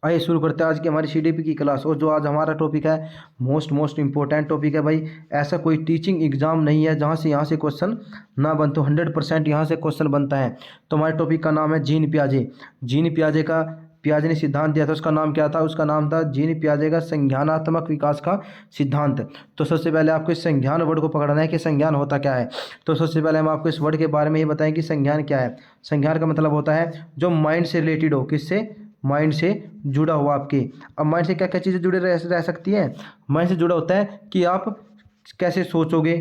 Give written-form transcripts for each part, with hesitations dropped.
आइए शुरू करते हैं आज की हमारी सीडीपी की क्लास। और जो आज हमारा टॉपिक है मोस्ट इम्पोर्टेंट टॉपिक है भाई। ऐसा कोई टीचिंग एग्जाम नहीं है जहाँ से यहाँ से क्वेश्चन ना बनते हो, 100% यहाँ से क्वेश्चन बनता है। तो हमारे टॉपिक का नाम है जीन पियाजे। जीन पियाजे का पियाजे ने सिद्धांत दिया था, उसका नाम क्या था? उसका नाम था जीन पियाजे का संज्ञानात्मक विकास का सिद्धांत। तो सबसे पहले आपको इस संज्ञान वर्ड को पकड़ना है कि संज्ञान होता क्या है। तो सबसे पहले हम आपको इस वर्ड के बारे में ये बताएं कि संज्ञान क्या है। संज्ञान का मतलब होता है जो माइंड से रिलेटेड हो। किससे? माइंड से जुड़ा हुआ आपके। अब माइंड से क्या क्या चीज़ें जुड़े रह सकती हैं? माइंड से जुड़ा होता है कि आप कैसे सोचोगे,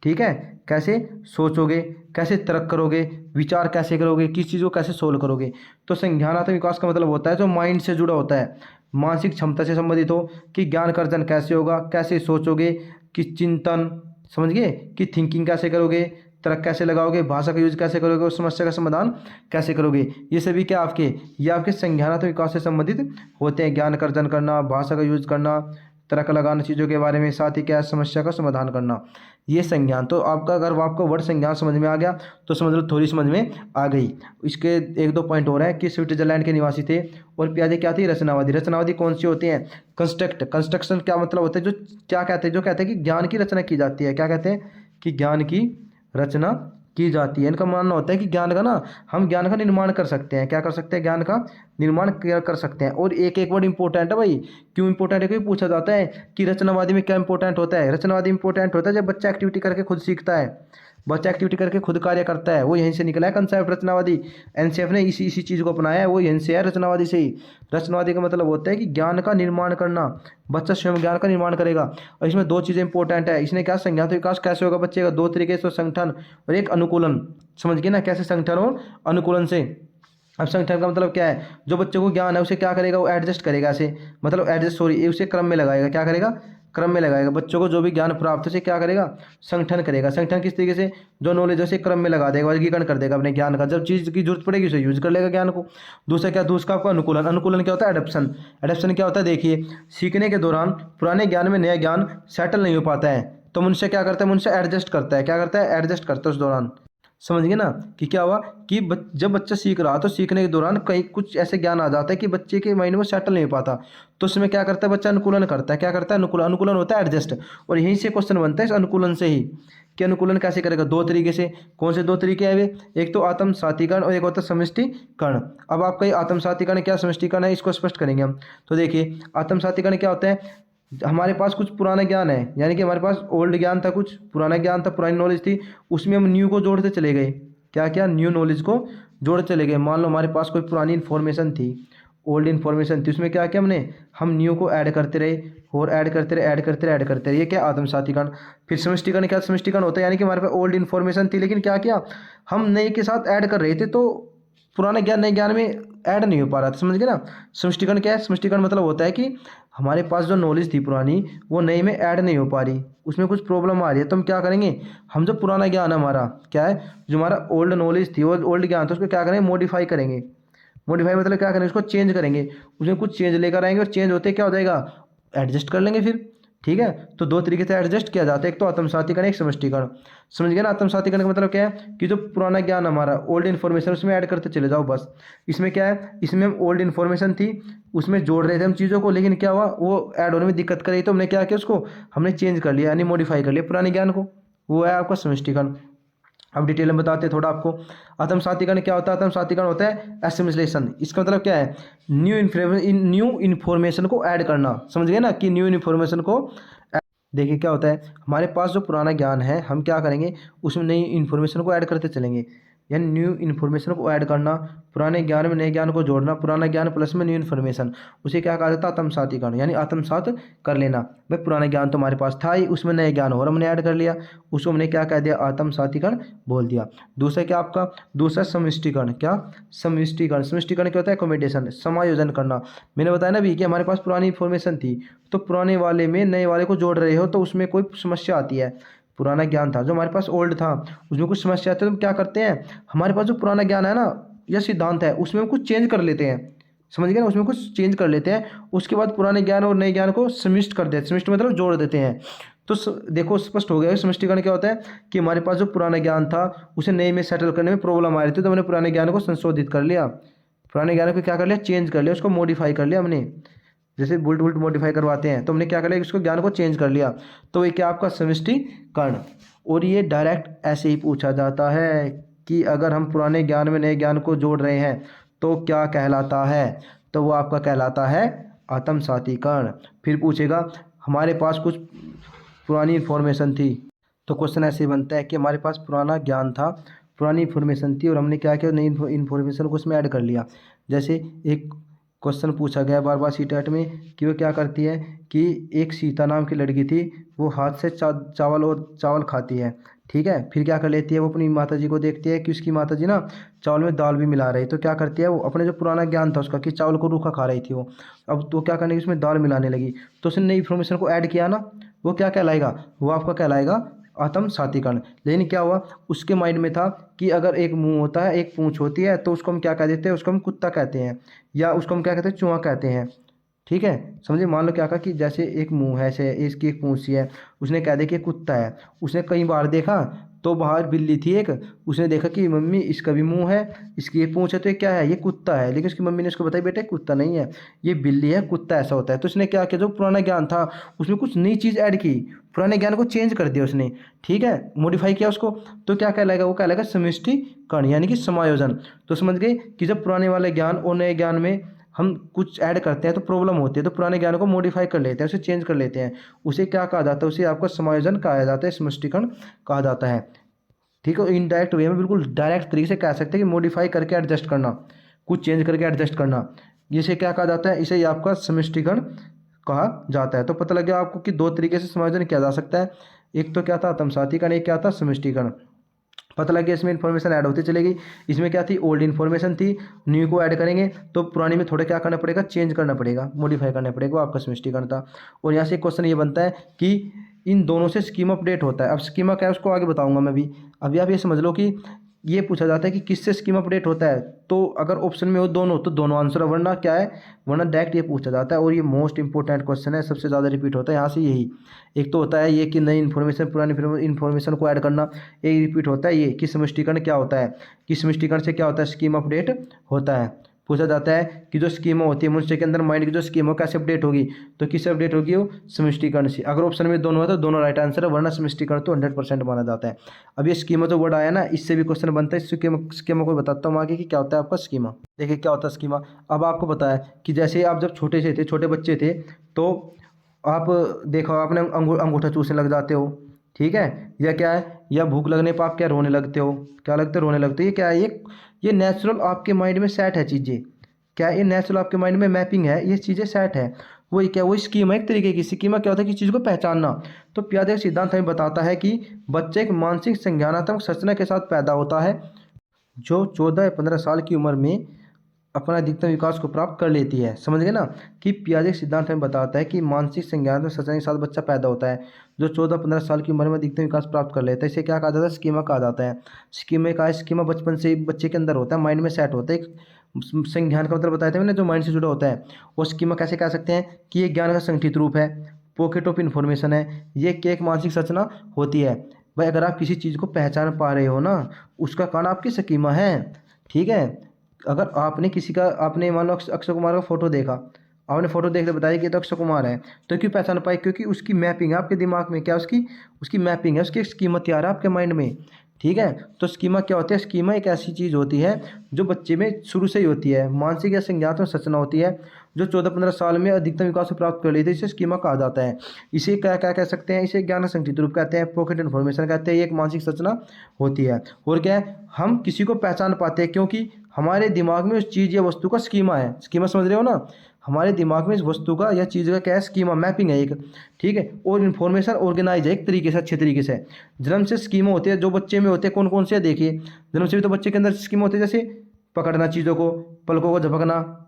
ठीक है, कैसे सोचोगे, कैसे तर्क करोगे, विचार कैसे करोगे, किस चीज़ को कैसे सोल्व करोगे। तो संज्ञानात्मक विकास का मतलब होता है जो माइंड से जुड़ा होता है, मानसिक क्षमता से संबंधित हो कि ज्ञान का अर्जन कैसे होगा, कैसे सोचोगे, कि चिंतन, समझ गए, कि थिंकिंग कैसे करोगे, तर्क कैसे लगाओगे, भाषा का यूज कैसे करोगे और समस्या का समाधान कैसे करोगे। ये सभी क्या आपके, ये आपके संज्ञानात्मक विकास से संबंधित होते हैं। ज्ञान का अर्जन करना, भाषा का यूज करना, तर्क लगाना चीज़ों के बारे में, साथ ही क्या, समस्या का समाधान करना, ये संज्ञान। तो आपका अगर आपको वर्ड संज्ञान समझ में आ गया तो समझ लो थोड़ी समझ में आ गई। इसके एक दो पॉइंट हो रहे हैं कि स्विट्जरलैंड के निवासी थे और पियाजे क्या थी? रचनावादी। रचनावादी कौन सी होती हैं? कंस्ट्रक्शन क्या मतलब होता है? जो क्या कहते हैं, जो कहते हैं कि ज्ञान की रचना की जाती है। क्या कहते हैं? कि ज्ञान की रचना की जाती है। इनका मानना होता है कि ज्ञान का ना, हम ज्ञान का निर्माण कर सकते हैं। क्या कर सकते हैं? ज्ञान का निर्माण कर सकते हैं। और एक एक वर्ड इंपॉर्टेंट है भाई। क्यों इंपॉर्टेंट है? क्योंकि पूछा जाता है कि रचनावादी में क्या इंपॉर्टेंट होता है। रचनावादी इंपॉर्टेंट होता है जब बच्चा एक्टिविटी करके खुद सीखता है, बच्चा एक्टिविटी करके खुद कार्य करता है। वो यहीं से निकला है कंसेप्ट रचनावादी। एनसीएफ ने इसी चीज़ को अपनाया है, वो यहीं से है, रचनावादी से ही। रचनावादी का मतलब होता है कि ज्ञान का निर्माण करना, बच्चा स्वयं ज्ञान का निर्माण करेगा। और इसमें दो चीज़ें इंपॉर्टेंट है। इसने क्या, संज्ञानात्मक विकास कैसे होगा बच्चे का? दो तरीके से, संगठन और एक अनुकूलन। समझ गए ना, कैसे संगठन और अनुकूलन से। अब संगठन का मतलब क्या है? जो बच्चे को ज्ञान है उसे क्या करेगा? वो एडजस्ट करेगा ऐसे, मतलब एडजस्ट, सॉरी, उसे क्रम में लगाएगा। क्या करेगा? क्रम में लगाएगा। बच्चों को जो भी ज्ञान प्राप्त है उसे क्या करेगा? संगठन करेगा। संगठन किस तरीके से? जो नॉलेज है उसे क्रम में लगा देगा, वर्गीकरण कर देगा अपने ज्ञान का। जब चीज़ की जरूरत पड़ेगी उसे यूज कर लेगा ज्ञान को। दूसरा क्या? दूसरा आपका अनुकूलन। अनुकूलन क्या होता है? एडप्शन। एडप्शन क्या होता है? देखिए, सीखने के दौरान पुराने ज्ञान में नया ज्ञान सेटल नहीं हो पाता है तो मुझसे क्या करता है? मुझसे एडजस्ट करता है। क्या करता है? एडजस्ट करता है उस दौरान। समझ गए ना कि क्या हुआ कि जब बच्चा सीख रहा तो सीखने के दौरान कहीं कुछ ऐसे ज्ञान आ जाता है कि बच्चे के माइंड में सेटल नहीं हो पाता। तो उसमें क्या करता है? बच्चा अनुकूलन करता है। क्या करता है? अनुकूलन। अनुकूलन होता है एडजस्ट। और यहीं से क्वेश्चन बनता है इस अनुकूलन से ही कि अनुकूलन कैसे करेगा? दो तरीके से। कौन से दो तरीके हैं वे? एक तो आत्म सातीकरण और एक होता है समष्टिकरण। अब आपका ये आत्म सातीकरण क्या, समष्टिकरण है, इसको स्पष्ट करेंगे हम। तो देखिए, आत्म सातीकरण क्या होता है? हमारे पास कुछ पुराना ज्ञान है, यानी कि हमारे पास ओल्ड ज्ञान था, कुछ पुराना ज्ञान था, पुरानी नॉलेज थी, उसमें हम न्यू को जोड़ते चले गए। क्या क्या? न्यू नॉलेज को जोड़ते चले गए। मान लो हमारे पास कोई पुरानी इन्फॉर्मेशन थी, ओल्ड इन्फॉर्मेशन थी, उसमें क्या किया हमने? हम न्यू को ऐड करते रहे और ऐड करते रहे, ऐड करते रहे, ऐड करते रहे। ये क्या? आत्मसातीकरण। फिर समष्टिकरण। क्या समष्टिकरण होता है? यानी कि हमारे पास ओल्ड इन्फॉर्मेशन थी लेकिन क्या किया, हम नए के साथ ऐड कर रहे थे तो पुराना ज्ञान नए ज्ञान में ऐड नहीं हो पा रहा था। समझ गए ना? समष्टिकरण क्या है? समष्टिकरण मतलब होता है कि हमारे पास जो नॉलेज थी पुरानी वो नई में ऐड नहीं हो पा रही, उसमें कुछ प्रॉब्लम आ रही है। तो हम क्या करेंगे? हम जो पुराना ज्ञान है हमारा, क्या है, जो हमारा ओल्ड नॉलेज थी, वो ओल्ड ज्ञान था, उसको क्या करेंगे? मॉडिफाई करेंगे। मॉडिफाई मतलब क्या करेंगे? उसको चेंज करेंगे, उसमें कुछ चेंज लेकर आएंगे और चेंज होते क्या हो जाएगा? एडजस्ट कर लेंगे फिर। ठीक है, तो दो तरीके से एडजस्ट किया जाता है, एक तो आत्मसातीकरण, एक समष्टिकरण। समझ गए ना? आत्मसातीकरण का मतलब क्या है कि जो पुराना ज्ञान हमारा, ओल्ड इन्फॉर्मेशन, उसमें ऐड करते चले जाओ बस। इसमें क्या है? इसमें हम ओल्ड इन्फॉर्मेशन थी उसमें जोड़ रहे थे हम चीज़ों को, लेकिन क्या हुआ, वो ऐड होने में दिक्कत कर रही तो हमने क्या किया? उसको हमने चेंज कर लिया, यानी मॉडिफाई कर लिया पुराने ज्ञान को। वो है आपका समष्टिकरण। अब डिटेल में बताते हैं थोड़ा आपको। आत्म सातीकरण क्या होता है? आत्म सातीकरण होता है एसिमिलेशन। इसका मतलब क्या है? न्यू इन्फॉर्मेशन को ऐड करना। समझ गए ना कि न्यू इन्फॉर्मेशन को। देखिए क्या होता है, हमारे पास जो पुराना ज्ञान है हम क्या करेंगे? उसमें नई इन्फॉर्मेशन को ऐड करते चलेंगे, यानी न्यू इन्फॉर्मेशन को ऐड करना, पुराने ज्ञान में नए ज्ञान को जोड़ना, पुराना ज्ञान प्लस में न्यू इन्फॉर्मेशन, उसे क्या कहा जाता है? आत्मसातीकरण, यानी आत्मसात कर लेना। भाई पुराना ज्ञान तो हमारे पास था ही, उसमें नए ज्ञान और हमने ऐड कर लिया, उसको हमने क्या कह दिया? आत्मसातीकरण बोल दिया। दूसरा क्या आपका? दूसरा समष्टिकरण। क्या? समष्टिकरण। समष्टिकरण क्या होता है? एकोमोडेशन, समायोजन करना। मैंने बताया ना भी कि हमारे पास पुरानी इन्फॉर्मेशन थी तो पुराने वाले में नए वाले को जोड़ रहे हो तो उसमें कोई समस्या आती है। पुराना ज्ञान था जो हमारे पास ओल्ड था, उसमें कुछ समस्या आती है तो हम क्या करते हैं? हमारे पास जो पुराना ज्ञान है ना या सिद्धांत है उसमें हम कुछ चेंज कर लेते हैं। समझ गए ना? उसमें कुछ चेंज कर लेते हैं, उसके बाद पुराने ज्ञान और नए ज्ञान को समिष्ट कर देते हैं। समिष्ट मतलब जोड़ देते हैं। तो देखो स्पष्ट हो गया। समष्टिकरण क्या होता है कि हमारे पास जो पुराना ज्ञान था उसे नए में सेटल करने में प्रॉब्लम आ रही थी तो हमने पुराने ज्ञान को संशोधित कर लिया। पुराने ज्ञान को क्या कर लिया, चेंज कर लिया, उसको मॉडिफाई कर लिया हमने, जैसे बुल्ट बुल्ट मॉडिफाई करवाते हैं, तो हमने क्या कर लिया, इसको ज्ञान को चेंज कर लिया। तो ये क्या आपका समष्टिकरण। और ये डायरेक्ट ऐसे ही पूछा जाता है कि अगर हम पुराने ज्ञान में नए ज्ञान को जोड़ रहे हैं तो क्या कहलाता है, तो वो आपका कहलाता है आत्मसातीकरण। फिर पूछेगा हमारे पास कुछ पुरानी इन्फॉर्मेशन थी, तो क्वेश्चन ऐसे बनता है कि हमारे पास पुराना ज्ञान था, पुरानी इन्फॉर्मेशन थी और हमने क्या किया, नई इन्फॉर्मेशन को उसमें ऐड कर लिया। जैसे एक क्वेश्चन पूछा गया बार बार सीटेट में कि वो क्या करती है कि एक सीता नाम की लड़की थी, वो हाथ से चावल खाती है, ठीक है। फिर क्या कर लेती है, वो अपनी माता जी को देखती है कि उसकी माता जी ना चावल में दाल भी मिला रही, तो क्या करती है, वो अपने जो पुराना ज्ञान था उसका कि चावल को रूखा खा रही थी वो, अब तो क्या करने की उसमें दाल मिलाने लगी, तो उसने नई इन्फॉर्मेशन को ऐड किया ना, वो क्या कहलाएगा, वो आपका कहलाएगा आत्मसातीकरण। लेकिन क्या हुआ, उसके माइंड में था कि अगर एक मुंह होता है एक पूंछ होती है तो उसको हम क्या कह देते हैं, उसको हम कुत्ता कहते हैं, या उसको हम क्या कहते हैं, चूहा कहते हैं, ठीक है। समझिए, मान लो क्या कहा कि जैसे एक मुंह है, ऐसे इसकी एक पूंछ सी है, उसने कह दिया कि कुत्ता है, उसने कई बार देखा, तो बाहर बिल्ली थी एक, उसने देखा कि मम्मी इसका भी मुंह है, इसकी ये पूंछ है, तो ये क्या है, ये कुत्ता है। लेकिन उसकी मम्मी ने उसको बताया बेटा कुत्ता नहीं है, ये बिल्ली है, कुत्ता ऐसा होता है। तो उसने क्या किया, जो पुराना ज्ञान था उसमें कुछ नई चीज़ ऐड की, पुराने ज्ञान को चेंज कर दिया उसने, ठीक है, मॉडिफाई किया उसको। तो क्या कहलाएगा, वो कहलाएगा समष्टिकरण यानी कि समायोजन। तो समझ गए कि जब पुराने वाले ज्ञान और नए ज्ञान में हम कुछ ऐड करते हैं तो प्रॉब्लम होती है, तो पुराने ज्ञान को मॉडिफाई कर लेते हैं, उसे चेंज कर लेते हैं, उसे क्या कहा जाता है, उसे आपका समायोजन कहा जाता है, समष्टिकरण कहा जाता है, ठीक है। इनडायरेक्ट वे में बिल्कुल डायरेक्ट तरीके से कह सकते हैं कि मॉडिफाई करके एडजस्ट करना, कुछ चेंज करके एडजस्ट करना, इसे क्या कहा जाता है, इसे ही आपका समष्टिकरण कहा जाता है। तो पता लग गया आपको कि दो तरीके से समायोजन किया जा सकता है, एक तो क्या था आत्मसातीकरण, एक क्या था समष्टिकरण। पता लग गया, इसमें इन्फॉर्मेशन ऐड होती चलेगी, इसमें क्या थी, ओल्ड इन्फॉर्मेशन थी, न्यू को ऐड करेंगे तो पुरानी में थोड़ा क्या करना पड़ेगा, चेंज करना पड़ेगा, मॉडिफाई करना पड़ेगा, वो आपका समष्टिकरण था। और यहाँ से क्वेश्चन ये बनता है कि इन दोनों से स्कीमा अपडेट होता है। अब स्कीमा क्या है उसको आगे बताऊंगा मैं भी, अभी आप ये समझ लो कि ये पूछा जाता है कि किससे स्कीमा अपडेट होता है, तो अगर ऑप्शन में हो दोनों तो दोनों आंसर है, वरना क्या है, वरना डायरेक्ट ये पूछा जाता है। और ये मोस्ट इंपॉर्टेंट क्वेश्चन है, सबसे ज़्यादा रिपीट होता है यहाँ से यही। एक तो होता है ये कि नई इन्फॉर्मेशन पुरानी इन्फॉर्मेशन को ऐड करना, एक रिपीट होता है ये कि समष्टिकरण क्या होता है, कि समष्टिकरण से क्या होता है, स्कीमा अपडेट होता है। पूछा जाता है कि जो स्कीमा होती है मनुष्य के अंदर माइंड की जो स्कीमा कैसे अपडेट होगी, तो किससे अपडेट होगी, वो समष्टिकरण से। अगर ऑप्शन में दोनों है तो दोनों राइट आंसर है, वरना समष्टिकरण तो 100% माना जाता है। अब ये स्कीमा जो वर्ड आया ना, इससे भी क्वेश्चन बनता है, स्कीमा को बताता हूँ आगे कि क्या होता है आपका स्कीमा। देखिए क्या होता है स्कीमा। अब आपको पता है कि जैसे आप जब छोटे से थे, छोटे बच्चे थे, तो आप देखो आपने अंगूठा चूसने लग जाते हो, ठीक है, या क्या है, या भूख लगने पर आप क्या रोने लगते हो, क्या लगते हो, रोने लगते हो। ये क्या है, ये नेचुरल आपके माइंड में सेट है चीज़ें, क्या ये नेचुरल आपके माइंड में मैपिंग है, ये चीज़ें सेट है। वही क्या, वही स्कीमा एक तरीके की स्कीमा क्या होता है कि चीज़ को पहचानना। तो पियाजे का सिद्धांत हमें बताता है कि बच्चे एक मानसिक संज्ञानात्मक संरचना के साथ पैदा होता है, जो 14 या 15 साल की उम्र में अपना अधिकतम विकास को प्राप्त कर लेती है। समझ गए ना, कि पियाजे का सिद्धांत हमें बताता है कि मानसिक संज्ञानात्मक संरचना के साथ बच्चा पैदा होता है, जो 14-15 साल की उम्र में अधिकतम विकास प्राप्त कर लेता है। इसे क्या कहा जाता है, स्कीमा कहा जाता है। स्कीमा बचपन से ही बच्चे के अंदर होता है, माइंड में सेट होता है। एक संज्ञान का मतलब बताया था मैंने, जो माइंड से जुड़ा होता है। और स्कीमा कैसे कह सकते हैं कि ये ज्ञान का संगठित रूप है, पॉकेट ऑफ इन्फॉर्मेशन है, ये एक मानसिक संरचना होती है। भाई अगर आप किसी चीज़ को पहचान पा रहे हो ना, उसका कारण आपकी स्कीमा है, ठीक है। अगर आपने किसी का, आपने मान लो अक्षय कुमार का फोटो देखा, आपने फोटो देख के बताया कि ये तो अक्षय कुमार है, तो क्यों पहचान पाए, क्योंकि उसकी मैपिंग है आपके दिमाग में, क्या उसकी उसकी मैपिंग है, उसकी एक स्कीमा तैयार है आपके माइंड में, ठीक है। तो स्कीमा क्या होती है, स्कीमा एक ऐसी चीज़ होती है जो बच्चे में शुरू से ही होती है, मानसिक या संज्ञानात्मक संरचना होती है, जो 14-15 साल में अधिकतम विकास को प्राप्त कर लेती है, इसे स्कीमा कहा जाता है। इसे क्या क्या कह सकते हैं, इसे ज्ञान संगठित रूप कहते हैं, पॉकेट इन्फॉर्मेशन कहते हैं, ये एक मानसिक संरचना होती है। और क्या है, हम किसी को पहचान पाते हैं क्योंकि हमारे दिमाग में उस चीज़ या वस्तु का स्कीमा है। स्कीमा समझ रहे हो ना, हमारे दिमाग में इस वस्तु का या चीज़ का क्या है, स्कीमा, मैपिंग है एक, ठीक है। और इन्फॉर्मेशन ऑर्गेनाइज है एक तरीके से, अच्छे तरीके से। जन्म से स्कीमा होती है, जो बच्चे में होते हैं, कौन कौन से देखिए, जन्म से भी तो बच्चे के अंदर स्कीमा होती है, जैसे पकड़ना चीज़ों को, पलकों को झपकना,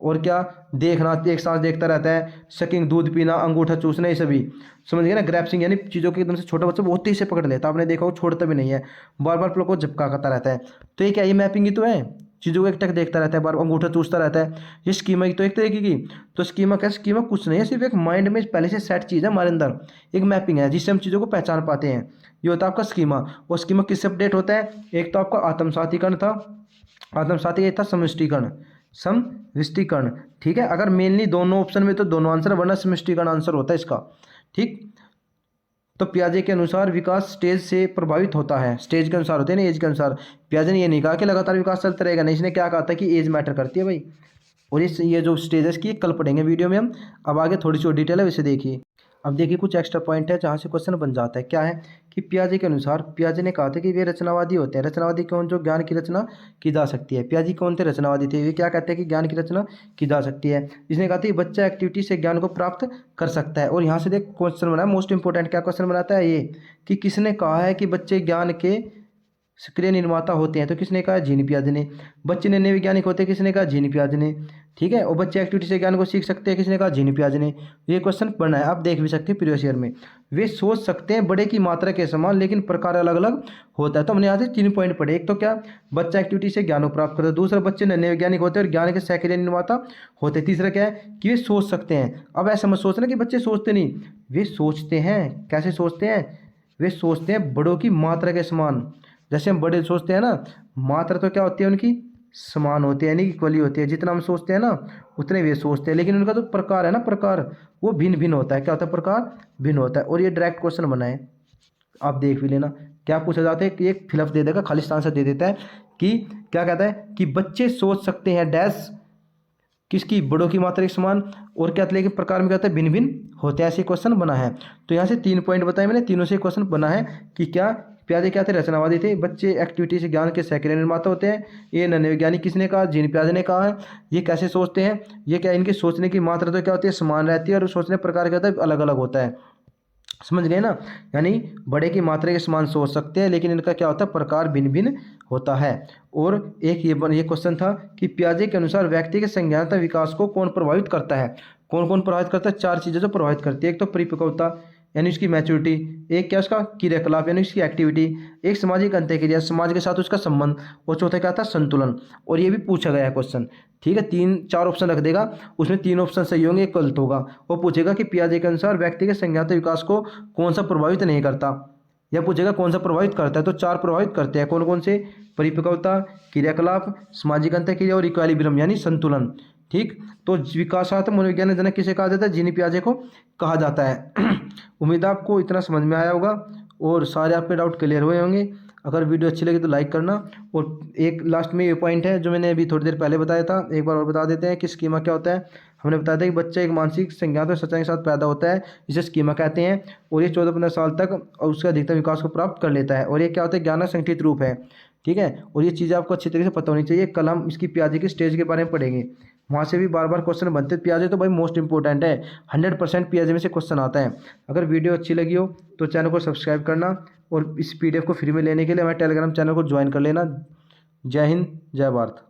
और क्या, देखना, एक सांस देखता रहता है, सकिंग, दूध पीना, अंगूठा चूसना, ये सभी समझ गए ना। ग्रैप्सिंग यानी चीज़ों के एकदम से, छोटा बच्चा बहुत तेज से पकड़ लेता है, आपने देखा वो छोड़ता भी नहीं है, बार बार पलकों को झपका करता रहता है। तो ये क्या, ये मैपिंग ही तो है, चीज़ों को एक टक देखता रहता है, बार अंगूठा चूसता रहता है, ये स्कीमा की तो एक तरीके की। तो स्कीमा क्या, स्कीमा कुछ नहीं है, सिर्फ एक माइंड में पहले से सेट चीज़ है हमारे अंदर, एक मैपिंग है जिससे हम चीज़ों को पहचान पाते हैं, ये होता है आपका स्कीमा। और स्कीमा किससे अपडेट होता है, एक तो आपका आत्मसातीकरण था, आत्मसाती, एक था समष्टिकरण, समष्टीकरण। ठीक है, अगर मेनली दोनों ऑप्शन में तो दोनों आंसर, वरना समष्टीकरण आंसर होता है इसका। ठीक, तो पियाजे के अनुसार विकास स्टेज से प्रभावित होता है, स्टेज के अनुसार होते हैं ना, एज के अनुसार। पियाजे ने ये नहीं कहा कि लगातार विकास चलता रहेगा, नहीं, इसने क्या कहा था कि एज मैटर करती है भाई। और ये जो स्टेज है इसकी कल पढ़ेंगे वीडियो में हम। अब आगे थोड़ी सी और डिटेल है, वैसे देखिए। अब देखिए कुछ एक्स्ट्रा पॉइंट है जहाँ से क्वेश्चन बन जाता है। क्या है कि पियाजे के अनुसार, पियाजे ने कहा था कि वे रचनावादी होते हैं। रचनावादी कौन? जो ज्ञान की रचना की जा सकती है। पियाजे कौन थे? रचनावादी थे। वे क्या कहते हैं कि ज्ञान की रचना की जा सकती है। इसने कहा था कि बच्चा एक्टिविटी से ज्ञान को प्राप्त कर सकता है। और यहाँ से देख क्वेश्चन बना है मोस्ट इंपॉर्टेंट। क्या क्वेश्चन बनाता है ये कि किसने कहा है कि बच्चे ज्ञान के सक्रिय निर्माता होते हैं? तो किसने कहा? जीन पियाजे ने। बच्चे निर्णय वैज्ञानिक होते हैं, किसने कहा? जीन पियाजे ने। ठीक है, और बच्चे एक्टिविटी से ज्ञान को सीख सकते हैं, किसने कहा? जीन पियाजे ने। ये क्वेश्चन पढ़ना है, आप देख भी सकते हैं प्रीवियस ईयर में। वे सोच सकते हैं बड़े की मात्रा के समान, लेकिन प्रकार अलग अलग होता है। तो हमने यहाँ से 3 पॉइंट पढ़े। एक तो क्या, बच्चा एक्टिविटी से ज्ञान को प्राप्त करता है। दूसरा, बच्चे निर्णय वैज्ञानिक होते हैं और ज्ञान के सक्रिय निर्माता होते हैं। तीसरा क्या है कि वे सोच सकते हैं। अब ऐसा मत सोचना कि बच्चे सोचते नहीं, वे सोचते हैं। कैसे सोचते हैं? वे सोचते हैं बड़ों की मात्रा के समान। जैसे हम बड़े सोचते हैं ना, मात्रा तो क्या होती है उनकी? समान होती है, यानी इक्वली होती है। जितना हम सोचते हैं ना उतने वे सोचते हैं, लेकिन उनका तो प्रकार है ना, प्रकार वो भिन्न भिन्न होता है। क्या होता है? प्रकार भिन्न होता है। और ये डायरेक्ट क्वेश्चन बना है, आप देख भी लेना। क्या पूछा जाता है कि एक फिलअप दे देगा, खालिस्तान से दे देता है कि क्या कहता है कि बच्चे सोच सकते हैं डैश किसकी? बड़ों की मात्रा के समान। और क्या, लेकिन प्रकार में कहता है भिन्न भिन्न होते हैं। ऐसे क्वेश्चन बना है। तो यहाँ से 3 पॉइंट बताए मैंने, तीनों से क्वेश्चन बना है कि क्या पियाजे क्या थे? रचनावादी थे। बच्चे एक्टिविटी से ज्ञान के सक्रिय निर्माता होते हैं। ये नन्हे वैज्ञानिक किसने कहा? जीन पियाजे ने कहा है। ये कैसे सोचते हैं? ये क्या, इनके सोचने की मात्रा तो क्या होती है? समान रहती है, और सोचने प्रकार क्या होता है? अलग अलग होता है। समझ गए ना? यानी बड़े की मात्रा के समान सोच सकते हैं, लेकिन इनका क्या होता है? प्रकार भिन्न भिन्न होता है। और एक ये क्वेश्चन था कि पियाजे के अनुसार व्यक्ति के संज्ञानात्मक विकास को कौन प्रभावित करता है? कौन कौन प्रभावित करता है? 4 चीज़ें जो प्रभावित करती है। एक तो परिपक्वता यानी उसकी मैच्योरिटी, एक क्या उसका क्रियाकलाप यानी उसकी एक्टिविटी, एक सामाजिक अंतःक्रिया समाज के साथ उसका संबंध, और चौथा क्या था? संतुलन। और ये भी पूछा गया है क्वेश्चन। ठीक है, 3-4 ऑप्शन रख देगा, उसमें 3 ऑप्शन सही होंगे, एक गलत होगा। वो पूछेगा कि पियाजे के अनुसार व्यक्ति के संज्ञानात्मक विकास को कौन सा प्रभावित नहीं करता, या पूछेगा कौन सा प्रभावित करता है। तो 4 प्रभावित करते हैं। कौन कौन से? परिपक्वता, क्रियाकलाप, सामाजिक अंतःक्रिया और इक्विलिब्रियम यानी संतुलन। ठीक, तो विकासात्मक मनोवैज्ञानिक जनक किसे कहा जाता है? जीन पियाजे को कहा जाता है। उम्मीद है आपको इतना समझ में आया होगा और सारे आपके डाउट क्लियर हुए होंगे। अगर वीडियो अच्छी लगी तो लाइक करना। और एक लास्ट में ये पॉइंट है जो मैंने अभी थोड़ी देर पहले बताया था, एक बार और बता देते हैं कि स्कीमा क्या होता है। हमने बताया था कि बच्चा एक मानसिक संज्ञानात्मक सच्चाई के साथ पैदा होता है, जिसे स्कीमा कहते हैं, और ये 14-15 साल तक और उसका अधिकतम विकास को प्राप्त कर लेता है। और ये क्या होता है? ज्ञान का संगठित रूप है। ठीक है, और ये चीज़ें आपको अच्छी तरीके से पता होनी चाहिए। कल हम इसकी पियाजे की स्टेज के बारे में पढ़ेंगे, वहाँ से भी बार बार क्वेश्चन बनते हैं। पियाजे तो भाई मोस्ट इंपॉर्टेंट है, 100% पियाजे में से क्वेश्चन आता है। अगर वीडियो अच्छी लगी हो तो चैनल को सब्सक्राइब करना, और इस PDF को फ्री में लेने के लिए हमारे टेलीग्राम चैनल को ज्वाइन कर लेना। जय हिंद, जय भारत।